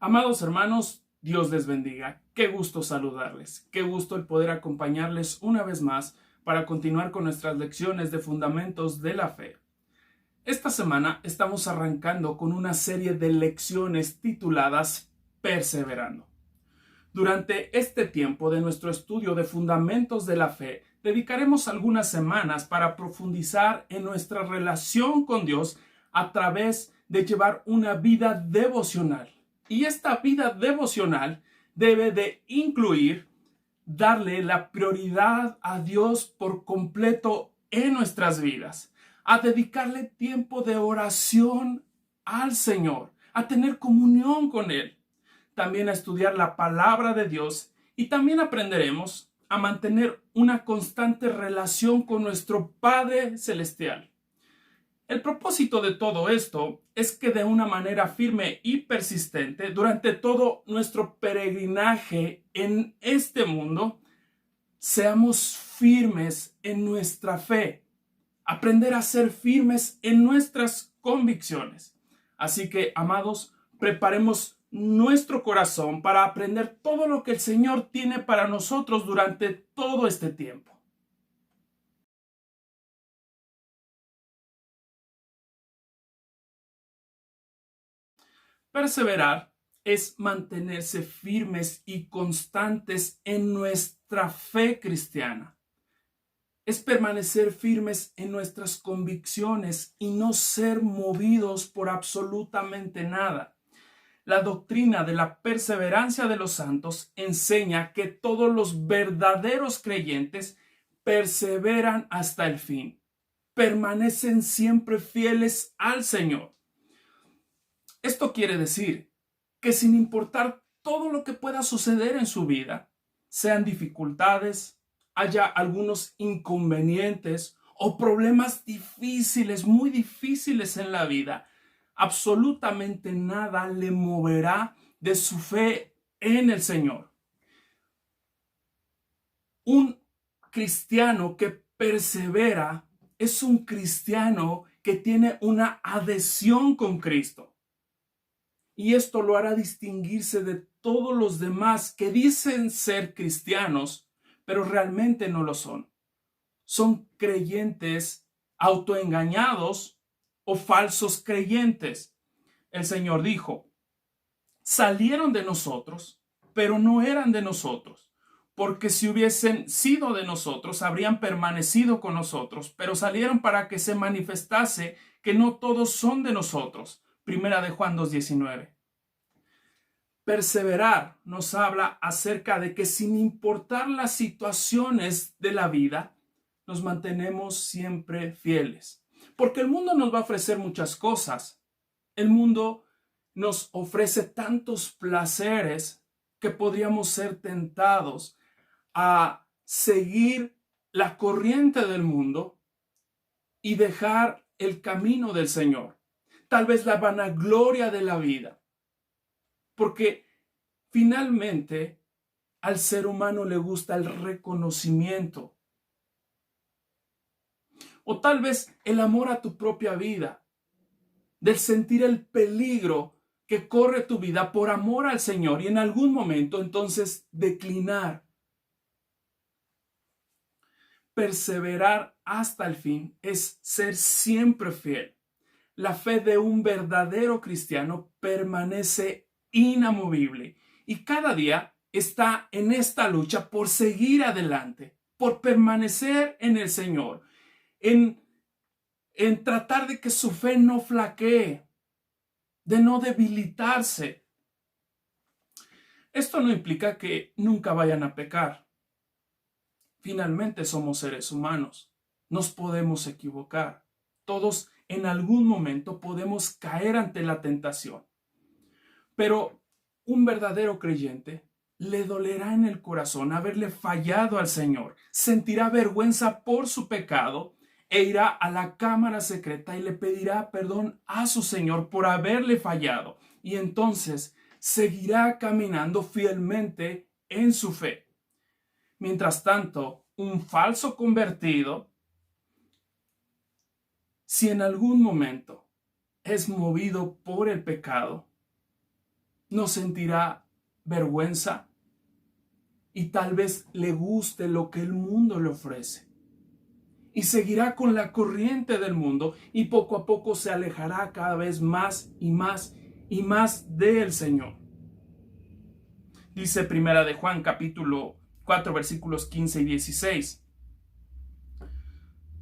Amados hermanos, Dios les bendiga. Qué gusto saludarles. Qué gusto el poder acompañarles una vez más para continuar con nuestras lecciones de fundamentos de la fe. Esta semana estamos arrancando con una serie de lecciones tituladas Perseverando. Durante este tiempo de nuestro estudio de fundamentos de la fe, dedicaremos algunas semanas para profundizar en nuestra relación con Dios a través de llevar una vida devocional. Y esta vida devocional debe de incluir darle la prioridad a Dios por completo en nuestras vidas, a dedicarle tiempo de oración al Señor, a tener comunión con Él, también a estudiar la palabra de Dios y también aprenderemos a mantener una constante relación con nuestro Padre Celestial. El propósito de todo esto es que de una manera firme y persistente durante todo nuestro peregrinaje en este mundo, seamos firmes en nuestra fe, aprender a ser firmes en nuestras convicciones. Así que, amados, preparemos nuestro corazón para aprender todo lo que el Señor tiene para nosotros durante todo este tiempo. Perseverar es mantenerse firmes y constantes en nuestra fe cristiana. Es permanecer firmes en nuestras convicciones y no ser movidos por absolutamente nada. La doctrina de la perseverancia de los santos enseña que todos los verdaderos creyentes perseveran hasta el fin. Permanecen siempre fieles al Señor. Esto quiere decir que sin importar todo lo que pueda suceder en su vida, sean dificultades, haya algunos inconvenientes o problemas difíciles, muy difíciles en la vida, absolutamente nada le moverá de su fe en el Señor. Un cristiano que persevera es un cristiano que tiene una adhesión con Cristo. Y esto lo hará distinguirse de todos los demás que dicen ser cristianos, pero realmente no lo son. Son creyentes autoengañados o falsos creyentes. El Señor dijo, salieron de nosotros, pero no eran de nosotros, porque si hubiesen sido de nosotros, habrían permanecido con nosotros, pero salieron para que se manifestase que no todos son de nosotros. Primera de Juan 2:19. Perseverar nos habla acerca de que sin importar las situaciones de la vida, nos mantenemos siempre fieles. Porque el mundo nos va a ofrecer muchas cosas. El mundo nos ofrece tantos placeres que podríamos ser tentados a seguir la corriente del mundo y dejar el camino del Señor. Tal vez la vanagloria de la vida. Porque finalmente al ser humano le gusta el reconocimiento. O tal vez el amor a tu propia vida. Del sentir el peligro que corre tu vida por amor al Señor y en algún momento entonces declinar. Perseverar hasta el fin es ser siempre fiel. La fe de un verdadero cristiano permanece inamovible y cada día está en esta lucha por seguir adelante, por permanecer en el Señor, en tratar de que su fe no flaquee, de no debilitarse. Esto no implica que nunca vayan a pecar. Finalmente somos seres humanos, nos podemos equivocar, todos en algún momento podemos caer ante la tentación. Pero un verdadero creyente le dolerá en el corazón haberle fallado al Señor, sentirá vergüenza por su pecado e irá a la cámara secreta y le pedirá perdón a su Señor por haberle fallado. Y entonces seguirá caminando fielmente en su fe. Mientras tanto, un falso convertido, si en algún momento es movido por el pecado, no sentirá vergüenza y tal vez le guste lo que el mundo le ofrece. Y seguirá con la corriente del mundo y poco a poco se alejará cada vez más y más y más del Señor. Dice Primera de Juan capítulo 4 versículos 15 y 16.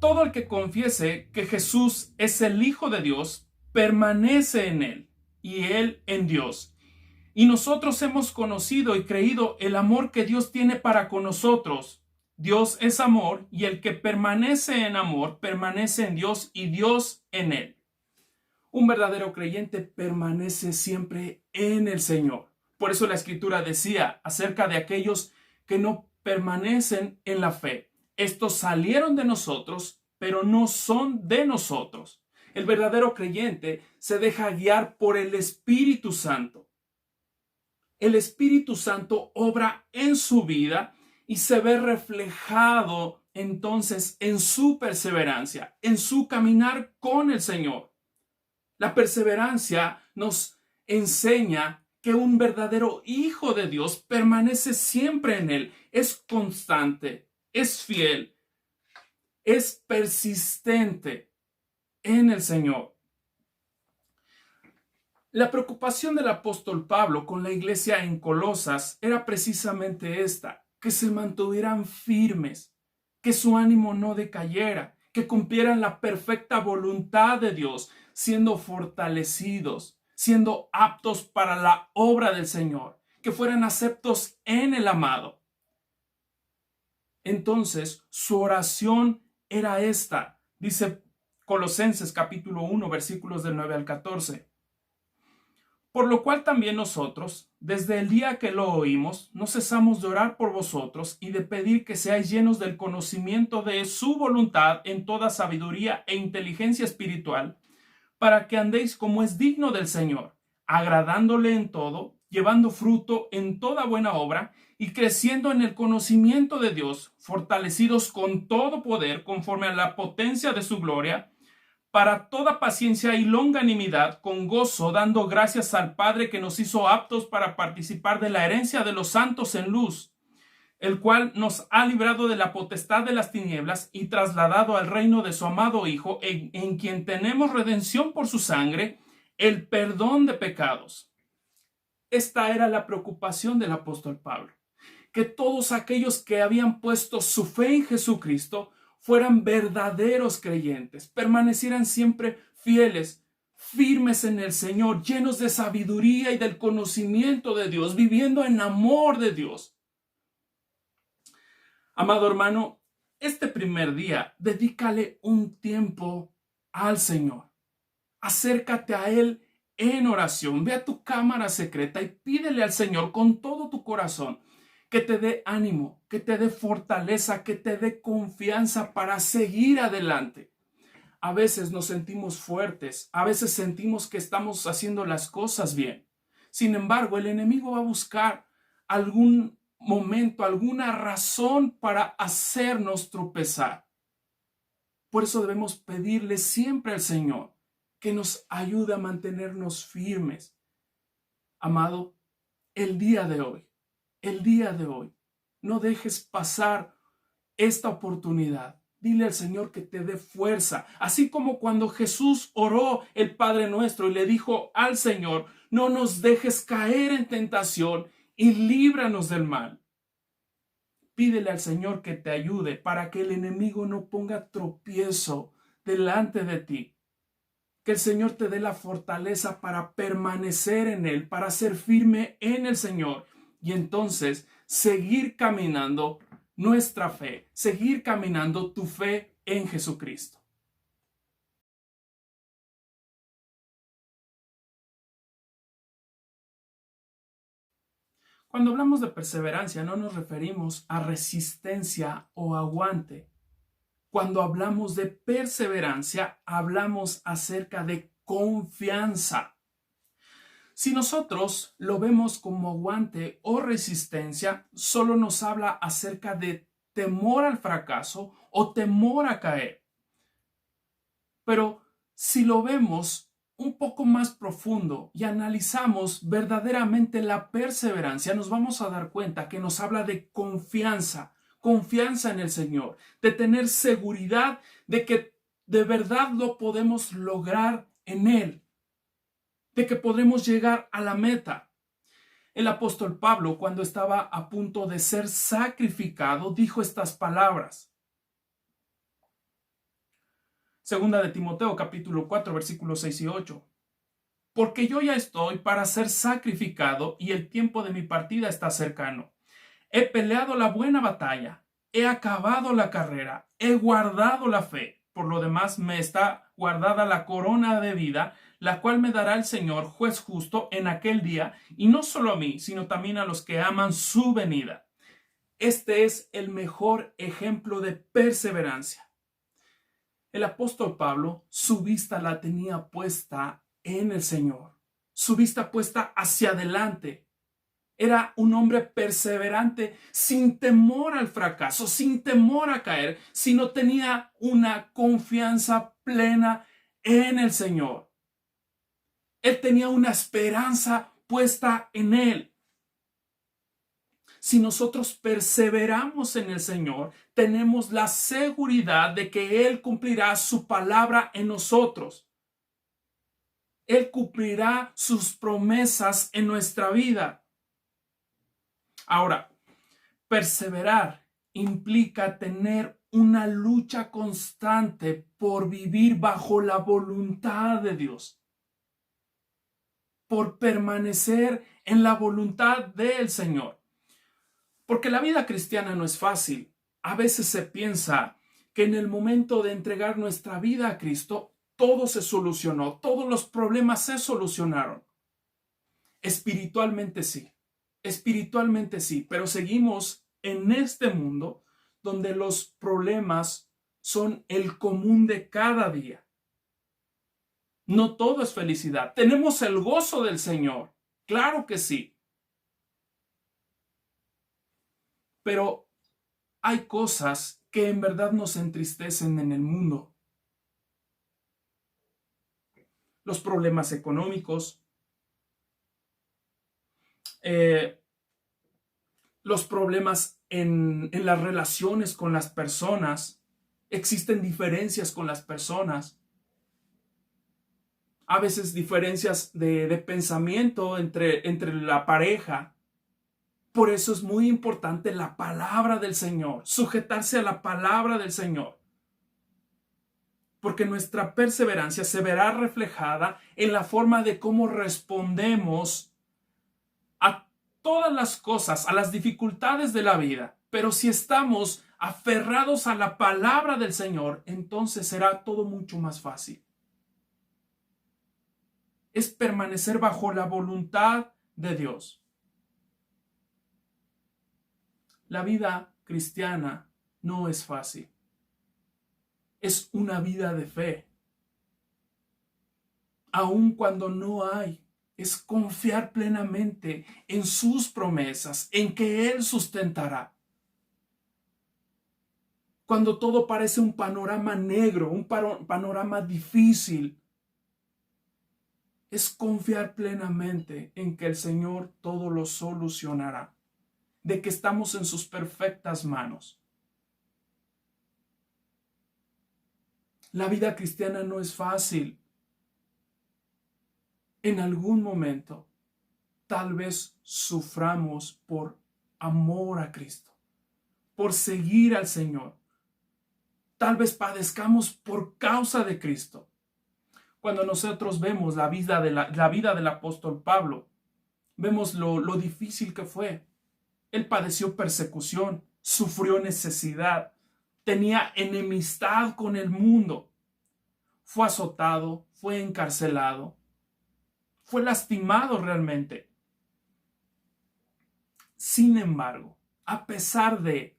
Todo el que confiese que Jesús es el Hijo de Dios permanece en él y él en Dios. Y nosotros hemos conocido y creído el amor que Dios tiene para con nosotros. Dios es amor y el que permanece en amor permanece en Dios y Dios en él. Un verdadero creyente permanece siempre en el Señor. Por eso la Escritura decía acerca de aquellos que no permanecen en la fe. Estos salieron de nosotros, pero no son de nosotros. El verdadero creyente se deja guiar por el Espíritu Santo. El Espíritu Santo obra en su vida y se ve reflejado entonces en su perseverancia, en su caminar con el Señor. La perseverancia nos enseña que un verdadero hijo de Dios permanece siempre en él, es constante, es fiel, es persistente en el Señor. La preocupación del apóstol Pablo con la iglesia en Colosas era precisamente esta, que se mantuvieran firmes, que su ánimo no decayera, que cumplieran la perfecta voluntad de Dios, siendo fortalecidos, siendo aptos para la obra del Señor, que fueran aceptos en el amado. Entonces, su oración era esta, dice Colosenses capítulo 1, versículos del 9 al 14. Por lo cual también nosotros, desde el día que lo oímos, no cesamos de orar por vosotros y de pedir que seáis llenos del conocimiento de su voluntad en toda sabiduría e inteligencia espiritual, para que andéis como es digno del Señor, agradándole en todo, llevando fruto en toda buena obra y creciendo en el conocimiento de Dios, fortalecidos con todo poder conforme a la potencia de su gloria, para toda paciencia y longanimidad, con gozo, dando gracias al Padre que nos hizo aptos para participar de la herencia de los santos en luz, el cual nos ha librado de la potestad de las tinieblas y trasladado al reino de su amado Hijo, en quien tenemos redención por su sangre, el perdón de pecados. Esta era la preocupación del apóstol Pablo, que todos aquellos que habían puesto su fe en Jesucristo fueran verdaderos creyentes, permanecieran siempre fieles, firmes en el Señor, llenos de sabiduría y del conocimiento de Dios, viviendo en amor de Dios. Amado hermano, este primer día, dedícale un tiempo al Señor. Acércate a Él en oración. Ve a tu cámara secreta y pídele al Señor con todo tu corazón que te dé ánimo, que te dé fortaleza, que te dé confianza para seguir adelante. A veces nos sentimos fuertes, a veces sentimos que estamos haciendo las cosas bien. Sin embargo, el enemigo va a buscar algún momento, alguna razón para hacernos tropezar. Por eso debemos pedirle siempre al Señor que nos ayude a mantenernos firmes. Amado, el día de hoy, no dejes pasar esta oportunidad. Dile al Señor que te dé fuerza, así como cuando Jesús oró el Padre Nuestro y le dijo al Señor, no nos dejes caer en tentación y líbranos del mal. Pídele al Señor que te ayude para que el enemigo no ponga tropiezo delante de ti. Que el Señor te dé la fortaleza para permanecer en Él, para ser firme en el Señor y entonces seguir caminando nuestra fe, seguir caminando tu fe en Jesucristo. Cuando hablamos de perseverancia no nos referimos a resistencia o aguante. Cuando hablamos de perseverancia, hablamos acerca de confianza. Si nosotros lo vemos como aguante o resistencia, solo nos habla acerca de temor al fracaso o temor a caer. Pero si lo vemos un poco más profundo y analizamos verdaderamente la perseverancia, nos vamos a dar cuenta que nos habla de confianza, confianza en el Señor, de tener seguridad de que de verdad lo podemos lograr en Él, de que podremos llegar a la meta. El apóstol Pablo, cuando estaba a punto de ser sacrificado, dijo estas palabras. Segunda de Timoteo, capítulo 4, versículos 6 y 8. Porque yo ya estoy para ser sacrificado y el tiempo de mi partida está cercano. He peleado la buena batalla, he acabado la carrera, he guardado la fe. Por lo demás me está guardada la corona de vida, la cual me dará el Señor, juez justo, en aquel día, y no solo a mí, sino también a los que aman su venida. Este es el mejor ejemplo de perseverancia. El apóstol Pablo, su vista la tenía puesta en el Señor, su vista puesta hacia adelante. Era un hombre perseverante, sin temor al fracaso, sin temor a caer, sino tenía una confianza plena en el Señor. Él tenía una esperanza puesta en Él. Si nosotros perseveramos en el Señor, tenemos la seguridad de que Él cumplirá su palabra en nosotros. Él cumplirá sus promesas en nuestra vida. Ahora, perseverar implica tener una lucha constante por vivir bajo la voluntad de Dios, por permanecer en la voluntad del Señor. Porque la vida cristiana no es fácil. A veces se piensa que en el momento de entregar nuestra vida a Cristo, todo se solucionó, todos los problemas se solucionaron. Espiritualmente sí, pero seguimos en este mundo donde los problemas son el común de cada día. No todo es felicidad. Tenemos el gozo del Señor, claro que sí. Pero hay cosas que en verdad nos entristecen en el mundo. Los problemas económicos, los problemas en las relaciones con las personas. Existen diferencias con las personas. A veces diferencias de pensamiento entre la pareja. Por eso es muy importante la palabra del Señor, sujetarse a la palabra del Señor. Porque nuestra perseverancia se verá reflejada en la forma de cómo respondemos a todas las cosas, a las dificultades de la vida. Pero si estamos aferrados a la palabra del Señor, entonces será todo mucho más fácil. Es permanecer bajo la voluntad de Dios. La vida cristiana no es fácil. Es una vida de fe. Aun cuando no hay, es confiar plenamente en sus promesas, en que Él sustentará. Cuando todo parece un panorama negro, un panorama difícil, es confiar plenamente en que el Señor todo lo solucionará, de que estamos en sus perfectas manos. La vida cristiana no es fácil. En algún momento, tal vez suframos por amor a Cristo, por seguir al Señor. Tal vez padezcamos por causa de Cristo. Cuando nosotros vemos la vida del apóstol Pablo, vemos lo difícil que fue. Él padeció persecución, sufrió necesidad, tenía enemistad con el mundo. Fue azotado, fue encarcelado, fue lastimado realmente. Sin embargo, a pesar de,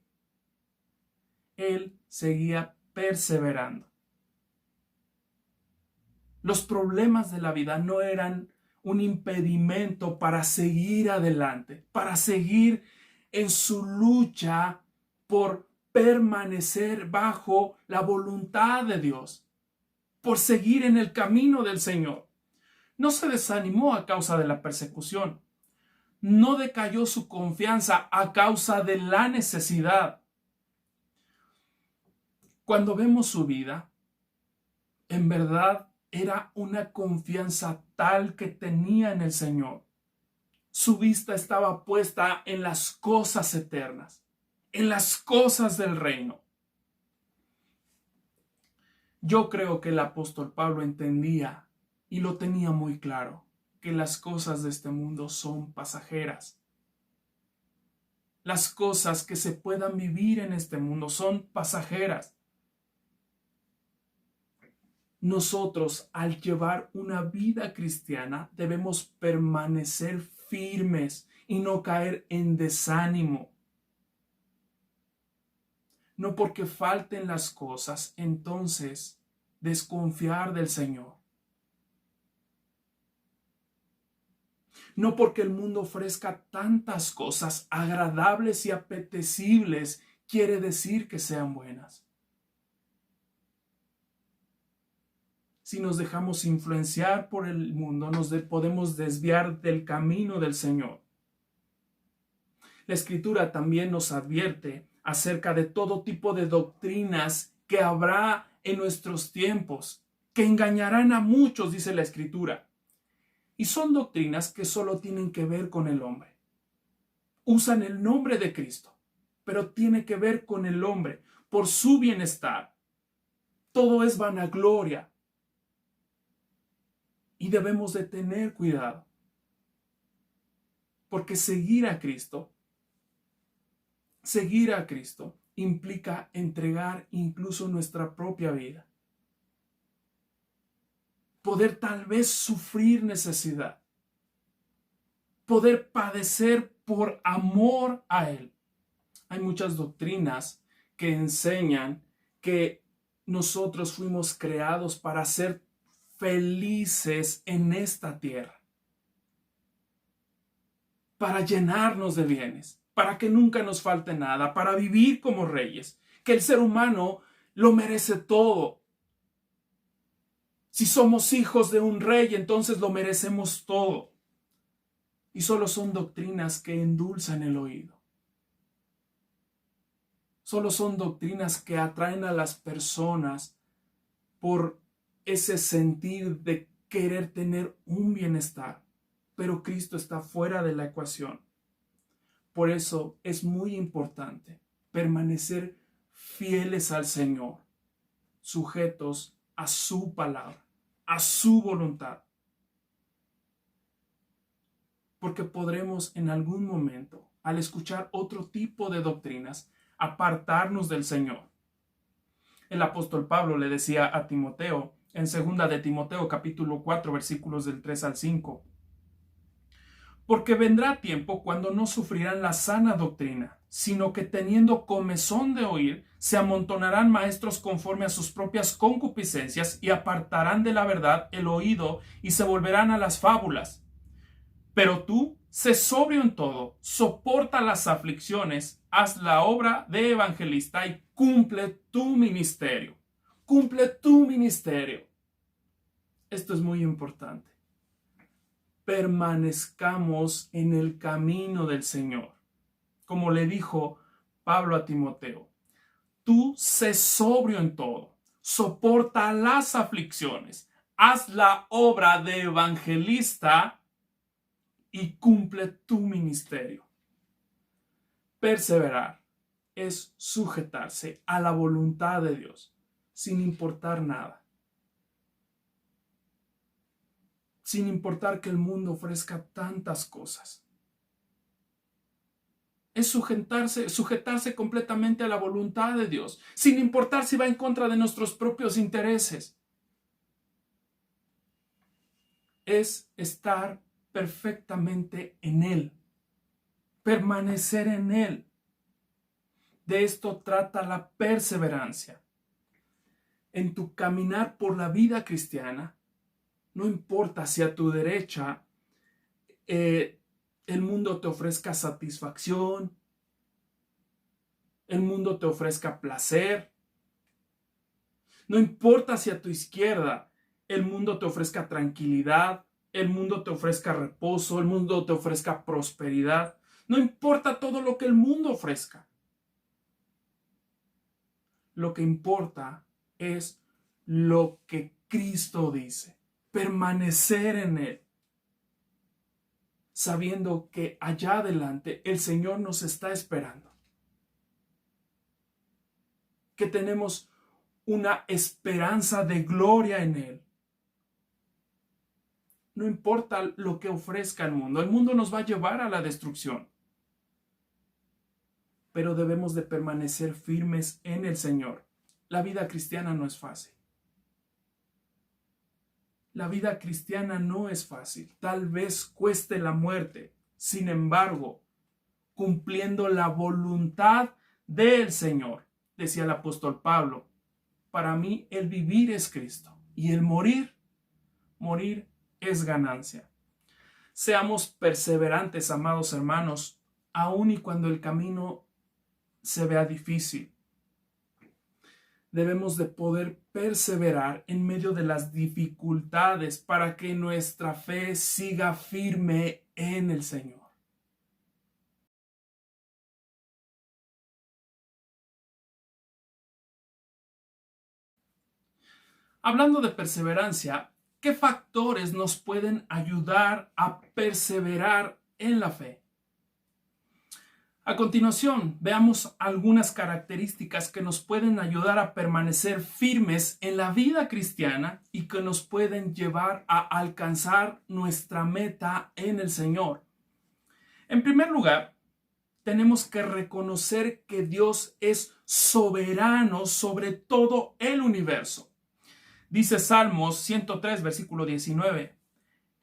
él seguía perseverando. Los problemas de la vida no eran un impedimento para seguir adelante, para seguir en su lucha por permanecer bajo la voluntad de Dios, por seguir en el camino del Señor. No se desanimó a causa de la persecución. No decayó su confianza a causa de la necesidad. Cuando vemos su vida, en verdad era una confianza tal que tenía en el Señor. Su vista estaba puesta en las cosas eternas, en las cosas del reino. Yo creo que el apóstol Pablo entendía y lo tenía muy claro, que las cosas de este mundo son pasajeras. Las cosas que se puedan vivir en este mundo son pasajeras. Nosotros, al llevar una vida cristiana, debemos permanecer firmes y no caer en desánimo. No porque falten las cosas, entonces desconfiar del Señor. No porque el mundo ofrezca tantas cosas agradables y apetecibles, quiere decir que sean buenas. Si nos dejamos influenciar por el mundo, podemos desviar del camino del Señor. La Escritura también nos advierte acerca de todo tipo de doctrinas que habrá en nuestros tiempos, que engañarán a muchos, dice la Escritura. Y son doctrinas que solo tienen que ver con el hombre. Usan el nombre de Cristo, pero tiene que ver con el hombre, por su bienestar. Todo es vanagloria. Y debemos de tener cuidado. Porque seguir a Cristo implica entregar incluso nuestra propia vida. Poder tal vez sufrir necesidad. Poder padecer por amor a Él. Hay muchas doctrinas que enseñan que nosotros fuimos creados para ser felices en esta tierra, para llenarnos de bienes, para que nunca nos falte nada, para vivir como reyes, que el ser humano lo merece todo. Si somos hijos de un rey, entonces lo merecemos todo. Y solo son doctrinas que endulzan el oído. Solo son doctrinas que atraen a las personas por ese sentir de querer tener un bienestar. Pero Cristo está fuera de la ecuación. Por eso es muy importante permanecer fieles al Señor, sujetos a su palabra, a su voluntad. Porque podremos en algún momento, al escuchar otro tipo de doctrinas, apartarnos del Señor. El apóstol Pablo le decía a Timoteo, en 2 de Timoteo capítulo 4, versículos del 3 al 5, porque vendrá tiempo cuando no sufrirán la sana doctrina, sino que teniendo comezón de oír, se amontonarán maestros conforme a sus propias concupiscencias y apartarán de la verdad el oído y se volverán a las fábulas. Pero tú, sé sobrio en todo, soporta las aflicciones, haz la obra de evangelista y cumple tu ministerio. Cumple tu ministerio. Esto es muy importante. Permanezcamos en el camino del Señor. Como le dijo Pablo a Timoteo, tú sé sobrio en todo, soporta las aflicciones, haz la obra de evangelista y cumple tu ministerio. Perseverar es sujetarse a la voluntad de Dios, sin importar nada. Sin importar que el mundo ofrezca tantas cosas. Es sujetarse completamente a la voluntad de Dios, sin importar si va en contra de nuestros propios intereses. Es estar perfectamente en Él, permanecer en Él. De esto trata la perseverancia. En tu caminar por la vida cristiana, no importa si a tu derecha el mundo te ofrezca satisfacción, el mundo te ofrezca placer, no importa si a tu izquierda el mundo te ofrezca tranquilidad, el mundo te ofrezca reposo, el mundo te ofrezca prosperidad, no importa todo lo que el mundo ofrezca. Lo que importa es lo que Cristo dice, permanecer en Él, sabiendo que allá adelante el Señor nos está esperando, que tenemos una esperanza de gloria en Él. No importa lo que ofrezca el mundo nos va a llevar a la destrucción, pero debemos de permanecer firmes en el Señor. La vida cristiana no es fácil. La vida cristiana no es fácil. Tal vez cueste la muerte. Sin embargo, cumpliendo la voluntad del Señor, decía el apóstol Pablo, para mí el vivir es Cristo y el morir es ganancia. Seamos perseverantes, amados hermanos, aun y cuando el camino se vea difícil. Debemos de poder perseverar en medio de las dificultades para que nuestra fe siga firme en el Señor. Hablando de perseverancia, ¿qué factores nos pueden ayudar a perseverar en la fe? A continuación, veamos algunas características que nos pueden ayudar a permanecer firmes en la vida cristiana y que nos pueden llevar a alcanzar nuestra meta en el Señor. En primer lugar, tenemos que reconocer que Dios es soberano sobre todo el universo. Dice Salmos 103, versículo 19.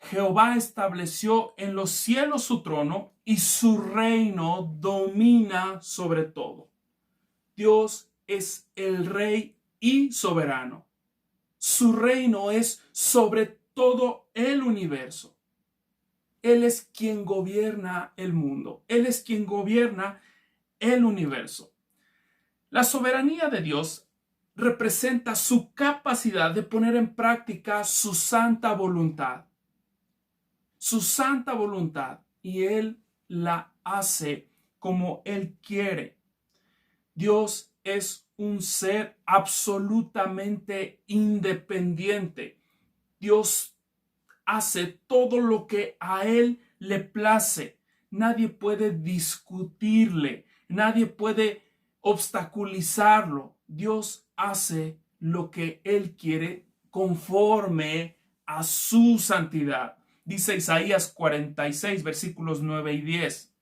Jehová estableció en los cielos su trono y su reino domina sobre todo. Dios es el rey y soberano. Su reino es sobre todo el universo. Él es quien gobierna el mundo. Él es quien gobierna el universo. La soberanía de Dios representa su capacidad de poner en práctica su santa voluntad. Su santa voluntad, y Él la hace como Él quiere. Dios es un ser absolutamente independiente. Dios hace todo lo que a Él le place. Nadie puede discutirle, nadie puede obstaculizarlo. Dios hace lo que Él quiere conforme a su santidad. Dice Isaías 46, versículos 9 y 10.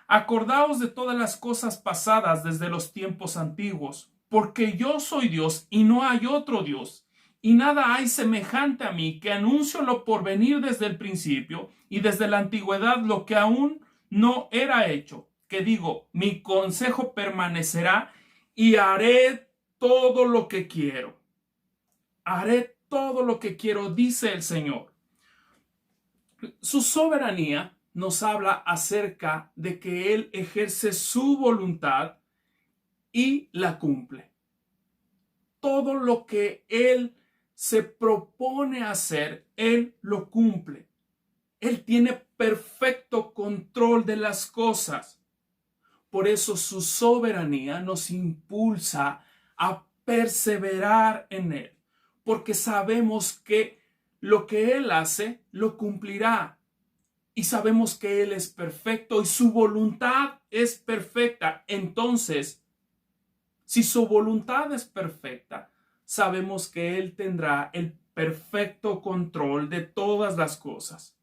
Acordaos de todas las cosas pasadas desde los tiempos antiguos, porque yo soy Dios y no hay otro Dios, y nada hay semejante a mí, que anuncio lo por venir desde el principio y desde la antigüedad lo que aún no era hecho, que digo, mi consejo permanecerá y haré todo lo que quiero. Haré todo lo que quiero, dice el Señor. Su soberanía nos habla acerca de que Él ejerce su voluntad y la cumple. Todo lo que Él se propone hacer, Él lo cumple. Él tiene perfecto control de las cosas. Por eso su soberanía nos impulsa a perseverar en Él, porque sabemos que lo que Él hace, lo cumplirá. Y sabemos que Él es perfecto y su voluntad es perfecta. Entonces, si su voluntad es perfecta, sabemos que Él tendrá el perfecto control de todas las cosas.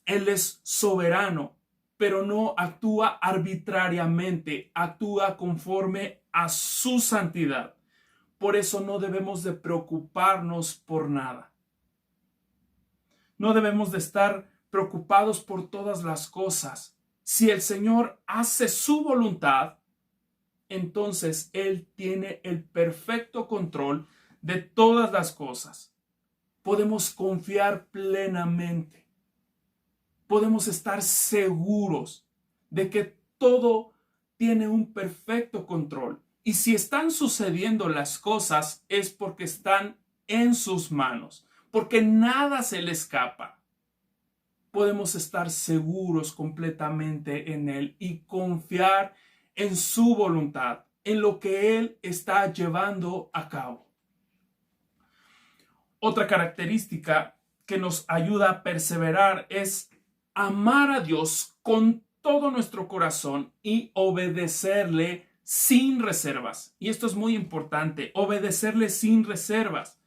Él es soberano, pero no actúa arbitrariamente, actúa conforme a su santidad. Por eso no debemos de preocuparnos por nada. No debemos de estar preocupados por todas las cosas, Si el Señor hace su voluntad, entonces Él tiene el perfecto control de todas las cosas. Podemos confiar plenamente. Podemos estar seguros de que todo tiene un perfecto control. Y si están sucediendo las cosas es porque están en sus manos, porque nada se le escapa. Podemos estar seguros completamente en Él y confiar en su voluntad, en lo que Él está llevando a cabo. Otra característica que nos ayuda a perseverar es amar a Dios con todo nuestro corazón y obedecerle sin reservas. Y esto es muy importante, obedecerle sin reservas.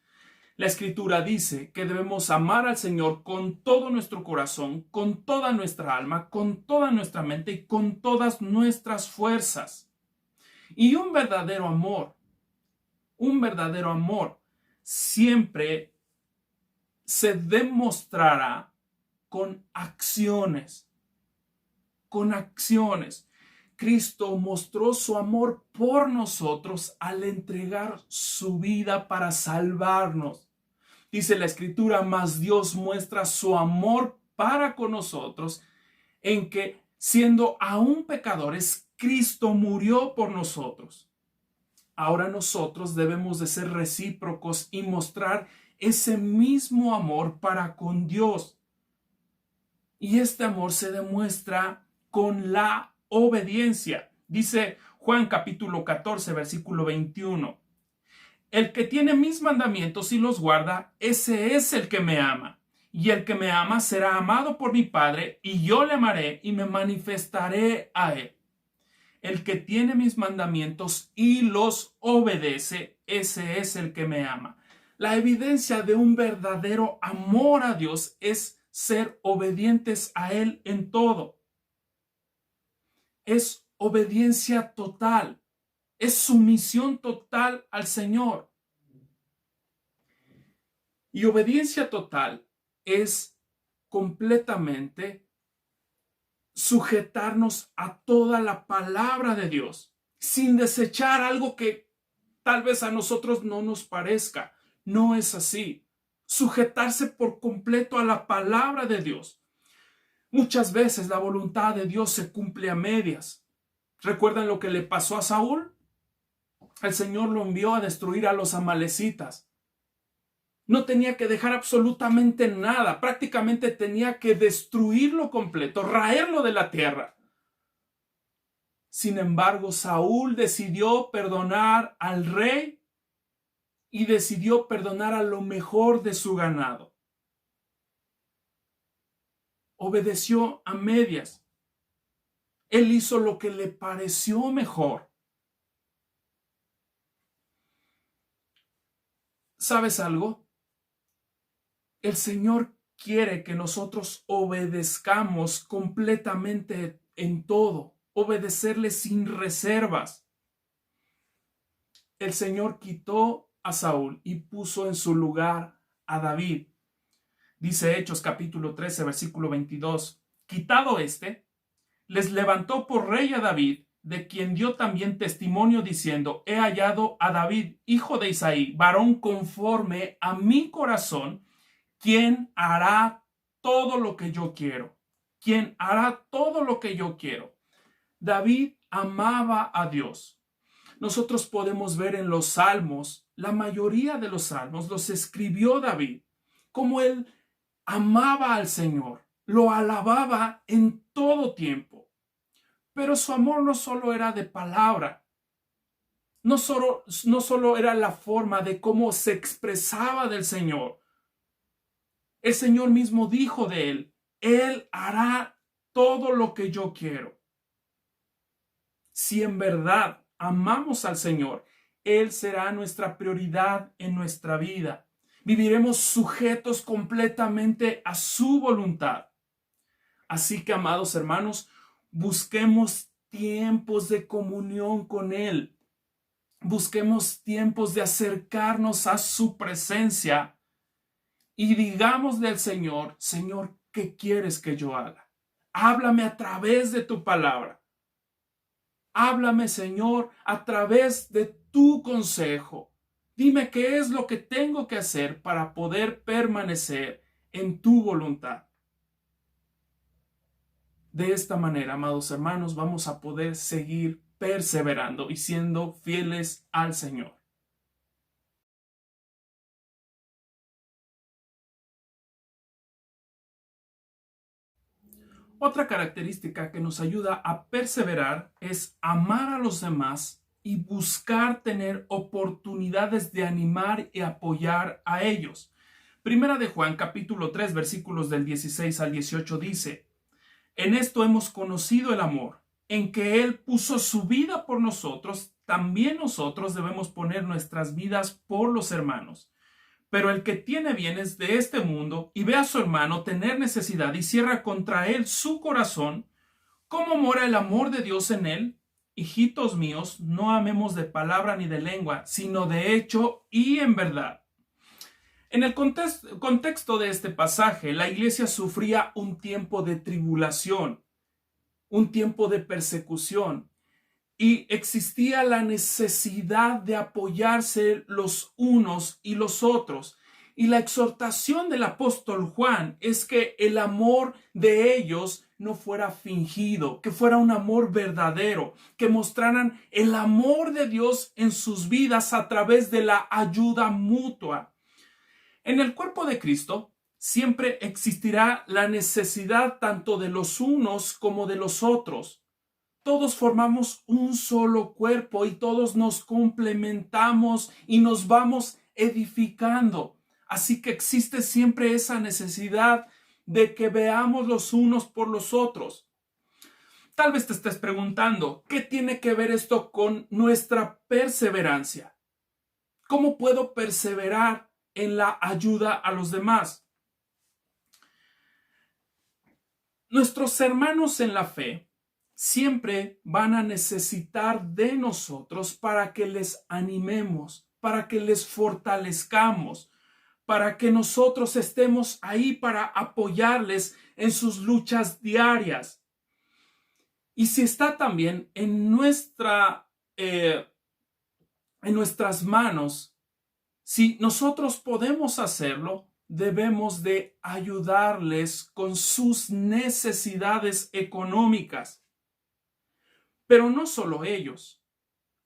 La Escritura dice que debemos amar al Señor con todo nuestro corazón, con toda nuestra alma, con toda nuestra mente y con todas nuestras fuerzas. Y un verdadero amor siempre se demostrará con acciones. Con acciones. Cristo mostró su amor por nosotros al entregar su vida para salvarnos. Dice la Escritura, mas Dios muestra su amor para con nosotros en que, siendo aún pecadores, Cristo murió por nosotros. Ahora nosotros debemos de ser recíprocos y mostrar ese mismo amor para con Dios. Y este amor se demuestra con la obediencia. Dice Juan capítulo 14, versículo 21. El que tiene mis mandamientos y los guarda, ese es el que me ama. Y el que me ama será amado por mi Padre, y yo le amaré y me manifestaré a él. El que tiene mis mandamientos y los obedece, ese es el que me ama. La evidencia de un verdadero amor a Dios es ser obedientes a Él en todo. Es obediencia total. Es sumisión total al Señor. Y obediencia total es completamente sujetarnos a toda la palabra de Dios, sin desechar algo que tal vez a nosotros no nos parezca. No es así. Sujetarse por completo a la palabra de Dios. Muchas veces la voluntad de Dios se cumple a medias. ¿Recuerdan lo que le pasó a Saúl? El Señor lo envió a destruir a los amalecitas. No tenía que dejar absolutamente nada, prácticamente tenía que destruirlo completo, raerlo de la tierra. Sin embargo, Saúl decidió perdonar al rey y decidió perdonar a lo mejor de su ganado. Obedeció a medias. Él hizo lo que le pareció mejor. ¿Sabes algo? El Señor quiere que nosotros obedezcamos completamente en todo, obedecerle sin reservas. El Señor quitó a Saúl y puso en su lugar a David. Dice Hechos capítulo 13, versículo 22. Quitado les levantó por rey a David, de quien dio también testimonio diciendo, he hallado a David, hijo de Isaí, varón conforme a mi corazón, quien hará todo lo que yo quiero. Quien hará todo lo que yo quiero. David amaba a Dios. Nosotros podemos ver en los salmos, la mayoría de los salmos los escribió David, como él amaba al Señor, lo alababa en todo tiempo. Pero su amor no solo era de palabra, no solo era la forma de cómo se expresaba del Señor. El Señor mismo dijo de Él hará todo lo que yo quiero. Si en verdad amamos al Señor, Él será nuestra prioridad en nuestra vida. Viviremos sujetos completamente a su voluntad. Así que, amados hermanos, busquemos tiempos de comunión con Él. Busquemos tiempos de acercarnos a su presencia y digamos del Señor, Señor, ¿qué quieres que yo haga? Háblame a través de tu palabra. Háblame, Señor, a través de tu consejo. Dime qué es lo que tengo que hacer para poder permanecer en tu voluntad. De esta manera, amados hermanos, vamos a poder seguir perseverando y siendo fieles al Señor. Otra característica que nos ayuda a perseverar es amar a los demás y buscar tener oportunidades de animar y apoyar a ellos. Primera de Juan, capítulo 3, versículos del 16 al 18 dice: En esto hemos conocido el amor, en que Él puso su vida por nosotros, también nosotros debemos poner nuestras vidas por los hermanos. Pero el que tiene bienes de este mundo y ve a su hermano tener necesidad y cierra contra él su corazón, ¿cómo mora el amor de Dios en él? Hijitos míos, no amemos de palabra ni de lengua, sino de hecho y en verdad. En el contexto de este pasaje, la iglesia sufría un tiempo de tribulación, un tiempo de persecución, y existía la necesidad de apoyarse los unos y los otros. Y la exhortación del apóstol Juan es que el amor de ellos no fuera fingido, que fuera un amor verdadero, que mostraran el amor de Dios en sus vidas a través de la ayuda mutua. En el cuerpo de Cristo siempre existirá la necesidad tanto de los unos como de los otros. Todos formamos un solo cuerpo y todos nos complementamos y nos vamos edificando. Así que existe siempre esa necesidad de que veamos los unos por los otros. Tal vez te estés preguntando, ¿qué tiene que ver esto con nuestra perseverancia? ¿Cómo puedo perseverar en la ayuda a los demás? Nuestros hermanos en la fe siempre van a necesitar de nosotros para que les animemos, para que les fortalezcamos, para que nosotros estemos ahí para apoyarles en sus luchas diarias. Y si está también en nuestras manos, si nosotros podemos hacerlo, debemos de ayudarles con sus necesidades económicas. Pero no solo ellos.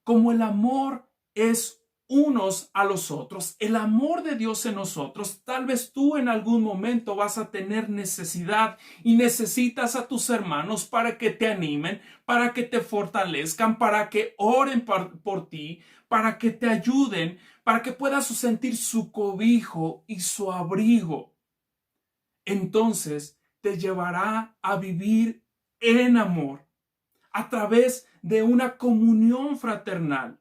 Como el amor es unos a los otros, el amor de Dios en nosotros, tal vez tú en algún momento vas a tener necesidad y necesitas a tus hermanos para que te animen, para que te fortalezcan, para que oren por ti, para que te ayuden, para que puedas sentir su cobijo y su abrigo. Entonces te llevará a vivir en amor a través de una comunión fraternal.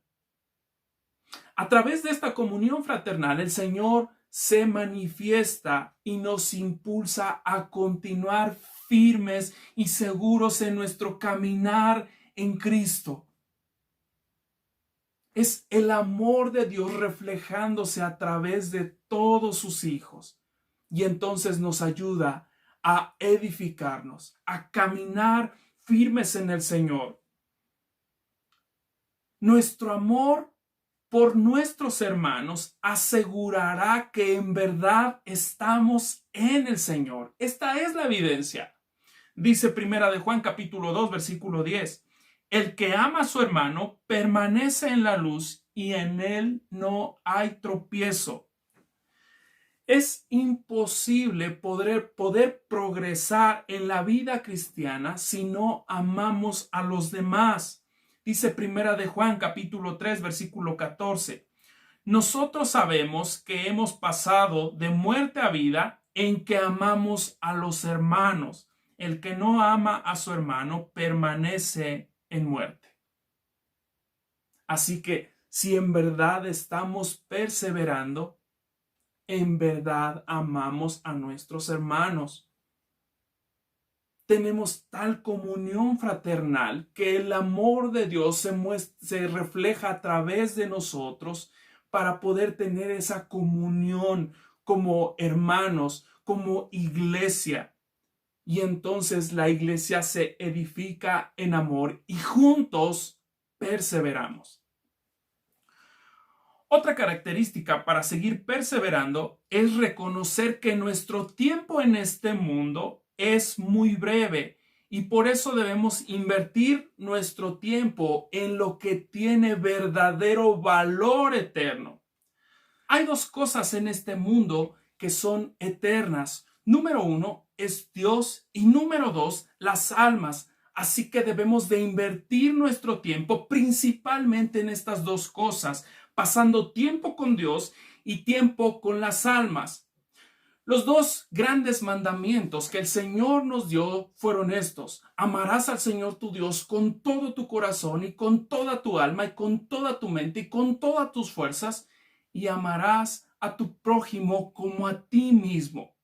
A través de esta comunión fraternal, el Señor se manifiesta y nos impulsa a continuar firmes y seguros en nuestro caminar en Cristo. Es el amor de Dios reflejándose a través de todos sus hijos. Y entonces nos ayuda a edificarnos, a caminar firmes en el Señor. Nuestro amor por nuestros hermanos asegurará que en verdad estamos en el Señor. Esta es la evidencia. Dice Primera de Juan capítulo 2 versículo 10. El que ama a su hermano permanece en la luz y en él no hay tropiezo. Es imposible poder progresar en la vida cristiana si no amamos a los demás. Dice Primera de Juan capítulo 3 versículo 14. Nosotros sabemos que hemos pasado de muerte a vida en que amamos a los hermanos. El que no ama a su hermano permanece en muerte. Así que si en verdad estamos perseverando, en verdad amamos a nuestros hermanos. Tenemos tal comunión fraternal que el amor de Dios se refleja a través de nosotros para poder tener esa comunión como hermanos, como iglesia. Y entonces la iglesia se edifica en amor y juntos perseveramos. Otra característica para seguir perseverando es reconocer que nuestro tiempo en este mundo es muy breve y por eso debemos invertir nuestro tiempo en lo que tiene verdadero valor eterno. Hay dos cosas en este mundo que son eternas. Número uno es Dios y número dos, las almas. Así que debemos de invertir nuestro tiempo principalmente en estas dos cosas, pasando tiempo con Dios y tiempo con las almas. Los dos grandes mandamientos que el Señor nos dio fueron estos: amarás al Señor tu Dios con todo tu corazón y con toda tu alma y con toda tu mente y con todas tus fuerzas, y amarás a tu prójimo como a ti mismo.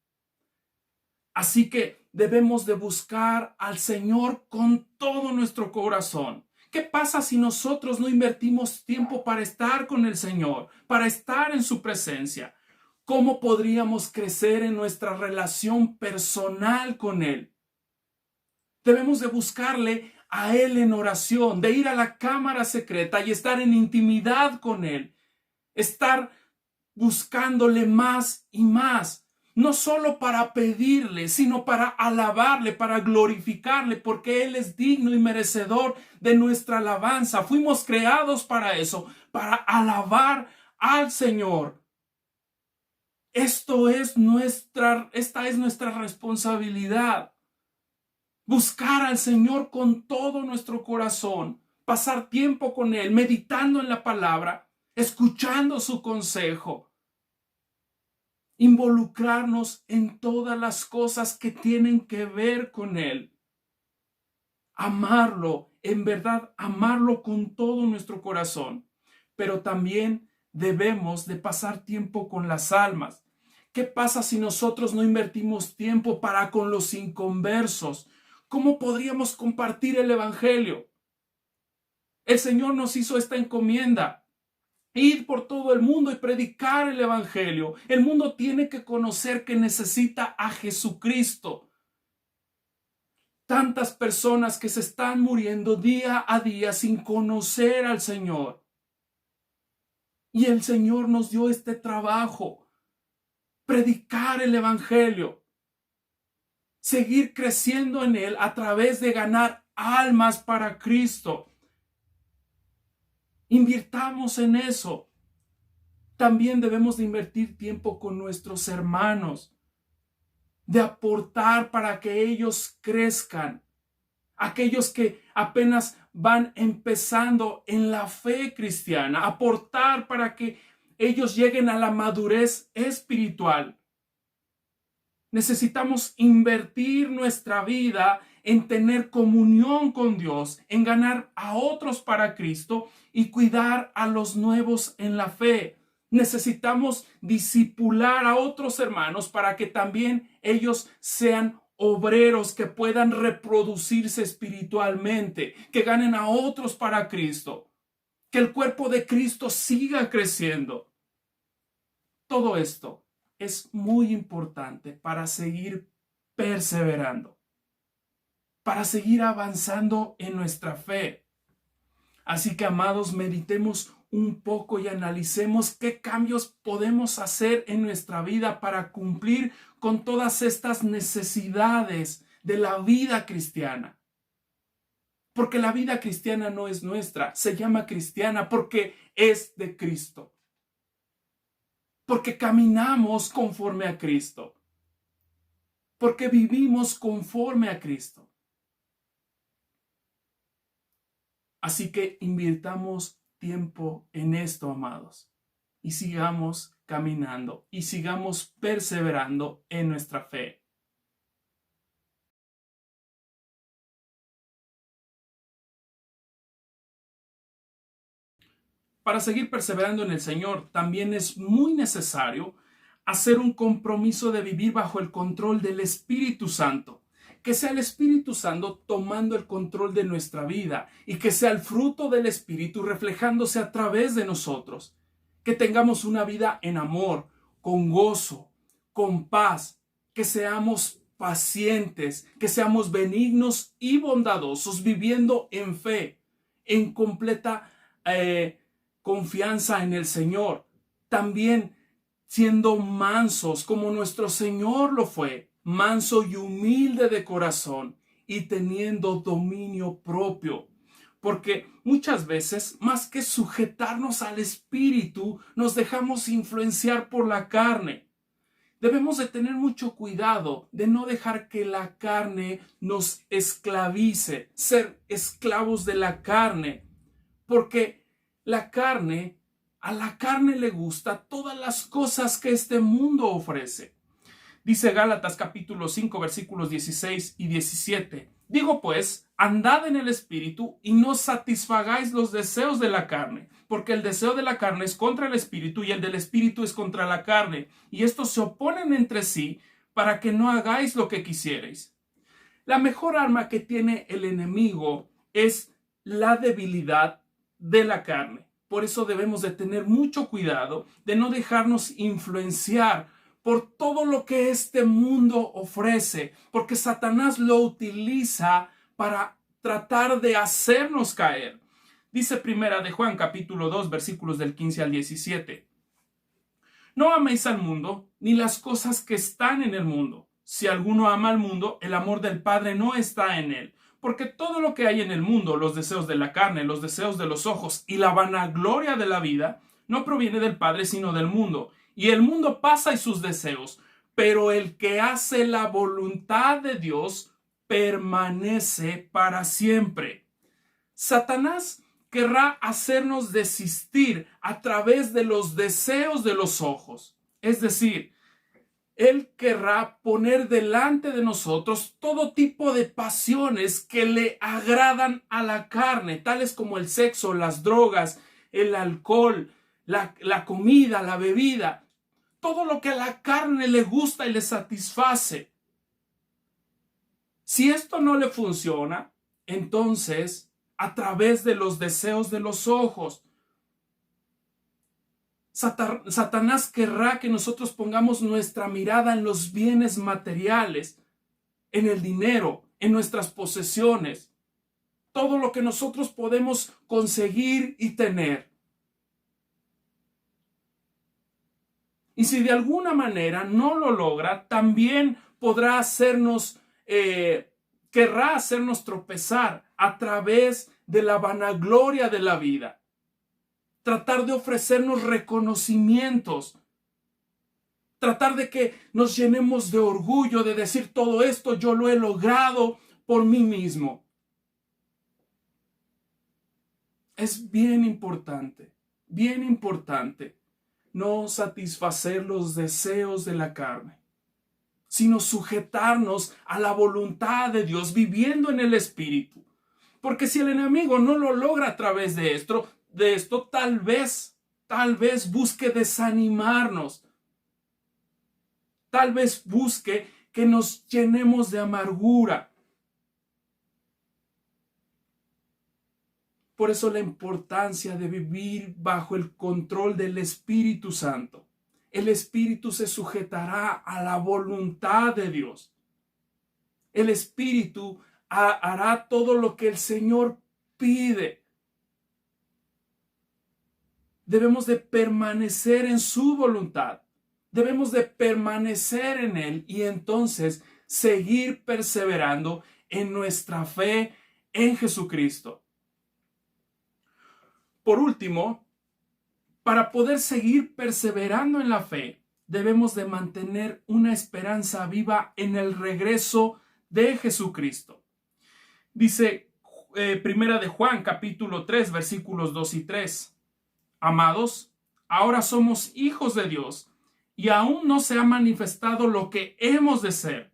Así que debemos de buscar al Señor con todo nuestro corazón. ¿Qué pasa si nosotros no invertimos tiempo para estar con el Señor, para estar en su presencia? ¿Cómo podríamos crecer en nuestra relación personal con Él? Debemos de buscarle a Él en oración, de ir a la cámara secreta y estar en intimidad con Él. Estar buscándole más y más. No solo para pedirle, sino para alabarle, para glorificarle, porque Él es digno y merecedor de nuestra alabanza. Fuimos creados para eso, para alabar al Señor. Esta es nuestra responsabilidad. Buscar al Señor con todo nuestro corazón, pasar tiempo con Él, meditando en la palabra, escuchando su consejo, involucrarnos en todas las cosas que tienen que ver con Él. Amarlo, en verdad, amarlo con todo nuestro corazón. Pero también debemos de pasar tiempo con las almas. ¿Qué pasa si nosotros no invertimos tiempo para con los inconversos? ¿Cómo podríamos compartir el evangelio? El Señor nos hizo esta encomienda: ir por todo el mundo y predicar el evangelio. El mundo tiene que conocer que necesita a Jesucristo. Tantas personas que se están muriendo día a día sin conocer al Señor. Y el Señor nos dio este trabajo: predicar el evangelio, seguir creciendo en él a través de ganar almas para Cristo. Invirtamos en eso. También debemos de invertir tiempo con nuestros hermanos, de aportar para que ellos crezcan. Aquellos que apenas van empezando en la fe cristiana, aportar para que ellos lleguen a la madurez espiritual. Necesitamos invertir nuestra vida en tener comunión con Dios, en ganar a otros para Cristo y cuidar a los nuevos en la fe. Necesitamos discipular a otros hermanos para que también ellos sean obreros que puedan reproducirse espiritualmente, que ganen a otros para Cristo, que el cuerpo de Cristo siga creciendo. Todo esto es muy importante para seguir perseverando, para seguir avanzando en nuestra fe. Así que, amados, meditemos un poco y analicemos qué cambios podemos hacer en nuestra vida para cumplir con todas estas necesidades de la vida cristiana. Porque la vida cristiana no es nuestra, se llama cristiana porque es de Cristo. Porque caminamos conforme a Cristo. Porque vivimos conforme a Cristo. Así que invirtamos tiempo en esto, amados, y sigamos caminando y sigamos perseverando en nuestra fe. Para seguir perseverando en el Señor, también es muy necesario hacer un compromiso de vivir bajo el control del Espíritu Santo. Que sea el Espíritu Santo tomando el control de nuestra vida y que sea el fruto del Espíritu reflejándose a través de nosotros. Que tengamos una vida en amor, con gozo, con paz, que seamos pacientes, que seamos benignos y bondadosos, viviendo en fe, en completa confianza en el Señor. También siendo mansos como nuestro Señor lo fue, manso y humilde de corazón y teniendo dominio propio. Porque muchas veces, más que sujetarnos al Espíritu, nos dejamos influenciar por la carne. Debemos de tener mucho cuidado de no dejar que la carne nos esclavice, ser esclavos de la carne, porque a la carne le gusta todas las cosas que este mundo ofrece. Dice Gálatas capítulo 5 versículos 16 y 17. Digo pues, andad en el Espíritu y no satisfagáis los deseos de la carne, porque el deseo de la carne es contra el Espíritu y el del Espíritu es contra la carne, y estos se oponen entre sí para que no hagáis lo que quisierais. La mejor arma que tiene el enemigo es la debilidad de la carne. Por eso debemos de tener mucho cuidado de no dejarnos influenciar por todo lo que este mundo ofrece, porque Satanás lo utiliza para tratar de hacernos caer. Dice Primera de Juan capítulo 2 versículos del 15 al 17. No améis al mundo ni las cosas que están en el mundo. Si alguno ama al mundo, el amor del Padre no está en él. Porque todo lo que hay en el mundo, los deseos de la carne, los deseos de los ojos y la vanagloria de la vida, no proviene del Padre sino del mundo. Y el mundo pasa y sus deseos, pero el que hace la voluntad de Dios permanece para siempre. Satanás querrá hacernos desistir a través de los deseos de los ojos. Es decir, él querrá poner delante de nosotros todo tipo de pasiones que le agradan a la carne, tales como el sexo, las drogas, el alcohol, la comida, la bebida, todo lo que a la carne le gusta y le satisface. Si esto no le funciona, entonces, a través de los deseos de los ojos, Satanás querrá que nosotros pongamos nuestra mirada en los bienes materiales, en el dinero, en nuestras posesiones, todo lo que nosotros podemos conseguir y tener. Y si de alguna manera no lo logra, también podrá querrá hacernos tropezar a través de la vanagloria de la vida. Tratar de ofrecernos reconocimientos. Tratar de que nos llenemos de orgullo, de decir todo esto yo lo he logrado por mí mismo. Es bien importante no satisfacer los deseos de la carne, sino sujetarnos a la voluntad de Dios viviendo en el Espíritu. Porque si el enemigo no lo logra a través de esto tal vez busque desanimarnos. Tal vez busque que nos llenemos de amargura. Por eso la importancia de vivir bajo el control del Espíritu Santo. El Espíritu se sujetará a la voluntad de Dios. El Espíritu hará todo lo que el Señor pide. Debemos de permanecer en su voluntad. Debemos de permanecer en Él y entonces seguir perseverando en nuestra fe en Jesucristo. Por último, para poder seguir perseverando en la fe, debemos de mantener una esperanza viva en el regreso de Jesucristo. Dice Primera de Juan, capítulo 3, versículos 2 y 3. Amados, ahora somos hijos de Dios y aún no se ha manifestado lo que hemos de ser,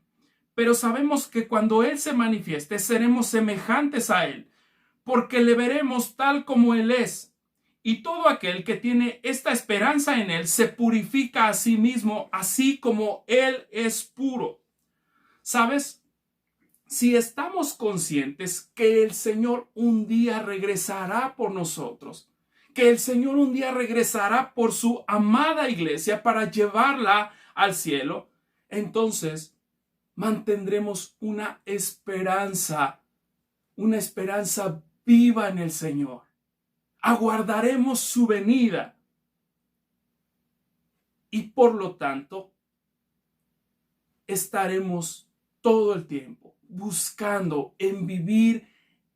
pero sabemos que cuando Él se manifieste seremos semejantes a Él, porque le veremos tal como Él es. Y todo aquel que tiene esta esperanza en Él se purifica a sí mismo, así como Él es puro. ¿Sabes? Si estamos conscientes que el Señor un día regresará por nosotros, que el Señor un día regresará por su amada iglesia para llevarla al cielo, entonces mantendremos una esperanza viva en el Señor. Aguardaremos su venida. Y por lo tanto, estaremos todo el tiempo buscando en vivir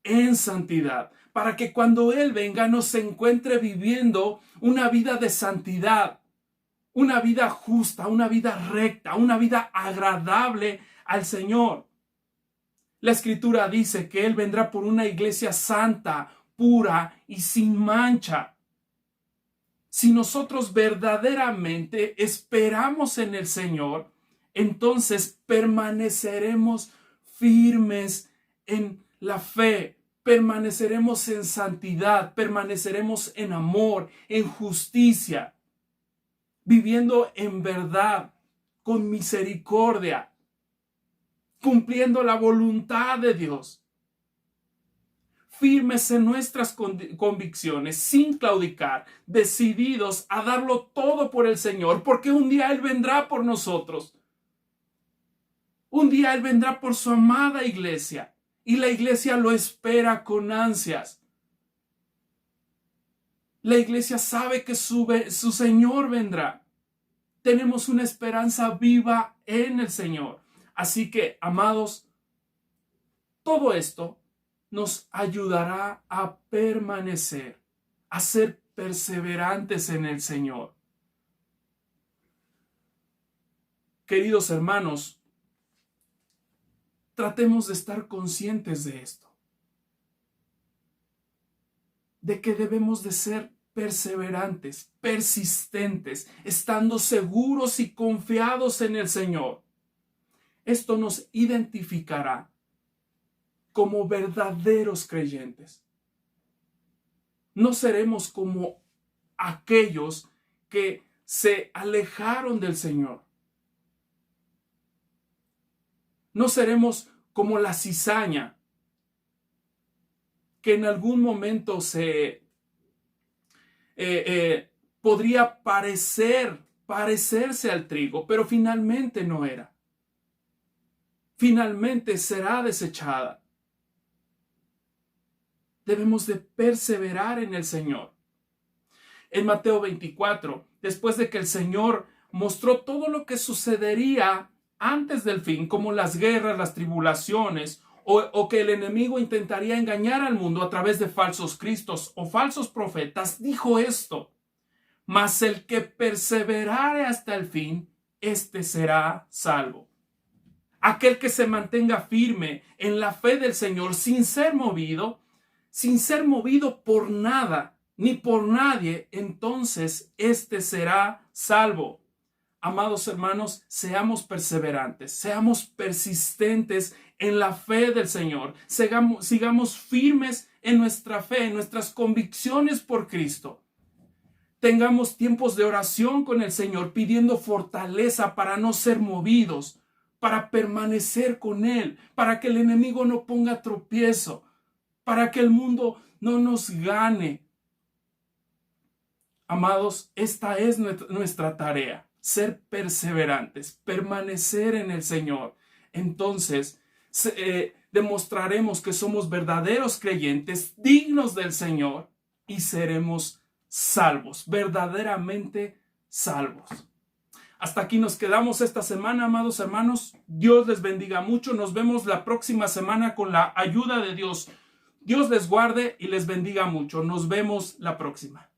en santidad, para que cuando Él venga nos encuentre viviendo una vida de santidad, una vida justa, una vida recta, una vida agradable al Señor. La Escritura dice que Él vendrá por una iglesia santa, pura y sin mancha. Si nosotros verdaderamente esperamos en el Señor, entonces permaneceremos firmes en la fe, permaneceremos en santidad, permaneceremos en amor, en justicia, viviendo en verdad, con misericordia, cumpliendo la voluntad de Dios, firmes en nuestras convicciones, sin claudicar, decididos a darlo todo por el Señor, porque un día Él vendrá por nosotros. Un día Él vendrá por su amada iglesia, y la iglesia lo espera con ansias. La iglesia sabe que su Señor vendrá. Tenemos una esperanza viva en el Señor. Así que, amados, todo esto nos ayudará a permanecer, a ser perseverantes en el Señor. Queridos hermanos, tratemos de estar conscientes de esto, de que debemos de ser perseverantes, persistentes, estando seguros y confiados en el Señor. Esto nos identificará como verdaderos creyentes. No seremos como aquellos que se alejaron del Señor. No seremos como la cizaña, que en algún momento podría parecerse al trigo, pero finalmente no era. Finalmente será desechada. Debemos de perseverar en el Señor. En Mateo 24, después de que el Señor mostró todo lo que sucedería antes del fin, como las guerras, las tribulaciones, o que el enemigo intentaría engañar al mundo a través de falsos cristos o falsos profetas, dijo esto: mas el que perseverare hasta el fin, éste será salvo. Aquel que se mantenga firme en la fe del Señor sin ser movido por nada ni por nadie, entonces éste será salvo. Amados hermanos, seamos perseverantes, seamos persistentes en la fe del Señor, sigamos firmes en nuestra fe, en nuestras convicciones por Cristo. Tengamos tiempos de oración con el Señor, pidiendo fortaleza para no ser movidos, para permanecer con Él, para que el enemigo no ponga tropiezo, para que el mundo no nos gane. Amados, esta es nuestra tarea, ser perseverantes, permanecer en el Señor. Entonces, demostraremos que somos verdaderos creyentes, dignos del Señor, y seremos salvos, verdaderamente salvos. Hasta aquí nos quedamos esta semana, amados hermanos. Dios les bendiga mucho. Nos vemos la próxima semana con la ayuda de Dios. Dios les guarde y les bendiga mucho. Nos vemos la próxima.